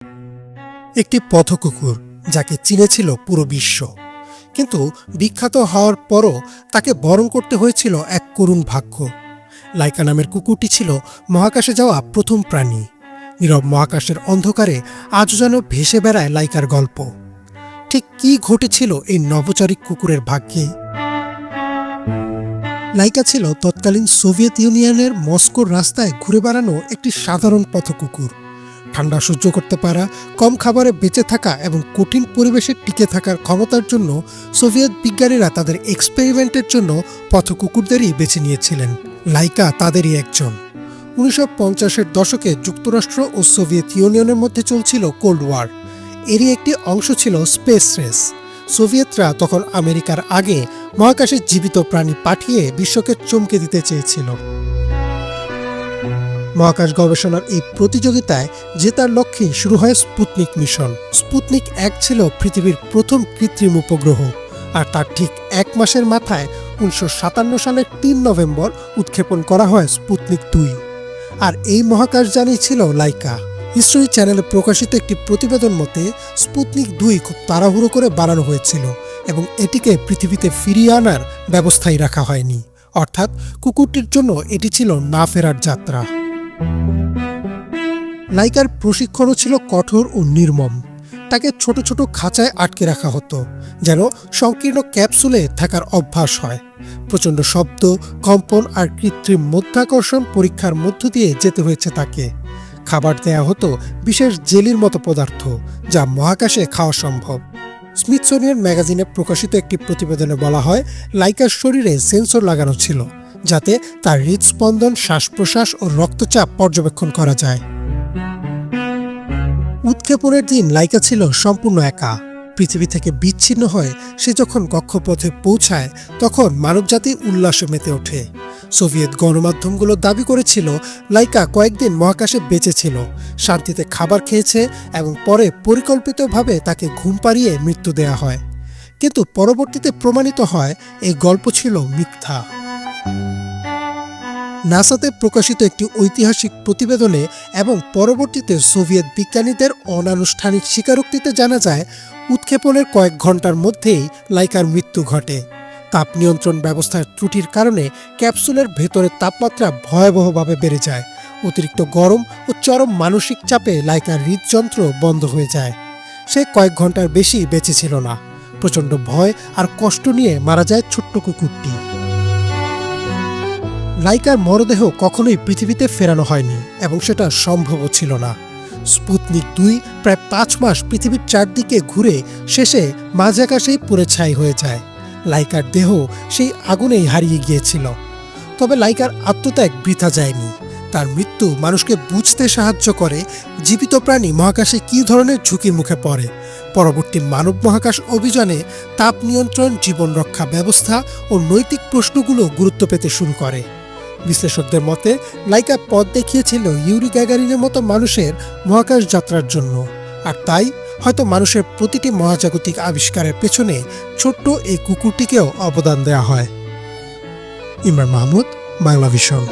একটি পথকুকুর যাকে চিনেছিল পুরো বিশ্ব, কিন্তু বিখ্যাত হওয়ার পরও তাকে বরণ করতে হয়েছিল এক করুণ ভাগ্য। লাইকা নামের কুকুরটি ছিল মহাকাশে যাওয়া প্রথম প্রাণী। নীরব মহাকাশের অন্ধকারে আজও যেন ভেসে বেড়ায় লাইকার গল্প। ঠিক কী ঘটেছিল এই নভোচারী কুকুরের ভাগ্যে? লাইকা ছিল তৎকালীন সোভিয়েত ইউনিয়নের মস্কোর রাস্তায় ঘুরে বেড়ানো একটি সাধারণ পথকুকুর। ঠান্ডা সহ্য করতে পারা, কম খাবারে বেঁচে থাকা এবং কঠিন পরিবেশে টিকে থাকার ক্ষমতার জন্য সোভিয়েত বিজ্ঞানীরা তাদের এক্সপেরিমেন্টের জন্য পথকুকুরদেরই বেছে নিয়েছিলেন। লাইকা তাদেরই একজন। 1950-এর দশকে যুক্তরাষ্ট্র ও সোভিয়েত ইউনিয়নের মধ্যে চলছিল কোল্ড ওয়ার। এরই একটি অংশ ছিল স্পেস রেস। সোভিয়েতরা তখন আমেরিকার আগে মহাকাশে জীবিত প্রাণী পাঠিয়ে বিশ্বকে চমকে দিতে চেয়েছিল। মহাকাশ গবেষণার এই প্রতিযোগিতায় জেতার লক্ষ্যে শুরু হয় স্পুতনিক মিশন। স্পুতনিক 1 ছিল পৃথিবীর প্রথম কৃত্রিম উপগ্রহ, আর তার ঠিক 1 মাসের মাথায় 1957 সালের 3 নভেম্বর উৎক্ষেপণ করা হয় স্পুতনিক 2। আর এই মহাকাশযানই ছিল লাইকা। হিস্ট্রি চ্যানেলে প্রকাশিত একটি প্রতিবেদন মতে স্পুতনিক 2 খুব তাড়াহুড়ো করে বানানো হয়েছিল এবং এটিকে পৃথিবীতে ফিরিয়ে আনার ব্যবস্থাই রাখা হয়নি। অর্থাৎ কুকুরটির জন্য এটি ছিল না ফেরার যাত্রা। লাইকার প্রশিক্ষণও ছিল কঠোর ও নির্মম। তাকে ছোট ছোট খাঁচায় আটকে রাখা হতো যেন সংকীর্ণ ক্যাপসুলে থাকার অভ্যাস হয়। প্রচণ্ড শব্দ, কম্পন আর কৃত্রিম মধ্যাকর্ষণ পরীক্ষার মধ্য দিয়ে যেতে হয়েছে তাকে। খাবার দেয়া হতো বিশেষ জেলির মতো পদার্থ, যা মহাকাশে খাওয়া সম্ভব। স্মিথসোনিয়ান ম্যাগাজিনে প্রকাশিত একটি প্রতিবেদনে বলা হয়, লাইকার শরীরে সেন্সর লাগানো ছিল যাতে তার হৃদস্পন্দন, শ্বাস প্রশ্বাস ও রক্তচাপ পর্যবেক্ষণ করা যায়। উৎক্ষেপণের দিন লাইকা ছিল সম্পূর্ণ একা। পৃথিবী থেকে বিচ্ছিন্ন হয়ে সে যখন কক্ষপথে পৌঁছায় তখন মানবজাতি উল্লাসে মেতে ওঠে। সোভিয়েত গণমাধ্যমগুলো দাবি করেছিল লাইকা কয়েকদিন মহাকাশে বেঁচে ছিল, শান্তিতে খাবার খেয়েছে এবং পরে পরিকল্পিতভাবে তাকে ঘুম পাড়িয়ে মৃত্যু দেয়া হয়। কিন্তু পরবর্তীতে প্রমাণিত হয় এই গল্প ছিল মিথ্যা। নাসাতে প্রকাশিত একটি ঐতিহাসিক প্রতিবেদনে এবং পরবর্তীতে সোভিয়েত বিজ্ঞানীদের অনানুষ্ঠানিক স্বীকারোক্তিতে জানা যায়, উৎক্ষেপণের কয়েক ঘন্টার মধ্যেই লাইকার মৃত্যু ঘটে। তাপ নিয়ন্ত্রণ ব্যবস্থার ত্রুটির কারণে ক্যাপসুলের ভেতরের তাপমাত্রা ভয়াবহভাবে বেড়ে যায়। অতিরিক্ত গরম ও চরম মানসিক চাপে লাইকার হৃদযন্ত্র বন্ধ হয়ে যায়। সে কয়েক ঘন্টার বেশি বেঁচে ছিল না। প্রচণ্ড ভয় আর কষ্ট নিয়ে মারা যায় ছোট্ট কুকুরটি। লাইকার মরদেহ কখনোই পৃথিবীতে ফেরানো হয়নি এবং সেটা সম্ভবও ছিল না। স্পুতনিক 2 প্রায় 5 মাস পৃথিবীর চারদিকে ঘুরে শেষে মাঝ আকাশেই পুড়ে ছাই হয়ে যায়। লাইকার দেহ সেই আগুনেই হারিয়ে গিয়েছিল। তবে লাইকার আত্মত্যাগ বৃথা যায়নি। তার মৃত্যু মানুষকে বুঝতে সাহায্য করে জীবিত প্রাণী মহাকাশে কী ধরনের ঝুঁকির মুখে পড়ে। পরবর্তী মানব মহাকাশ অভিযানে তাপ নিয়ন্ত্রণ, জীবন রক্ষা ব্যবস্থা ও নৈতিক প্রশ্নগুলো গুরুত্ব পেতে শুরু করে। বিশ্লেষকদের মতে লাইকা পথ দেখিয়েছিল ইউরি গ্যাগারিনের মতো মানুষের মহাকাশ যাত্রার জন্য। আর তাই হয়তো মানুষের প্রতিটি মহাজাগতিক আবিষ্কারের পেছনে ছোট্ট এই কুকুরটিকেও অবদান দেওয়া হয়। ইমরান মাহমুদ, বাংলা ভিশন।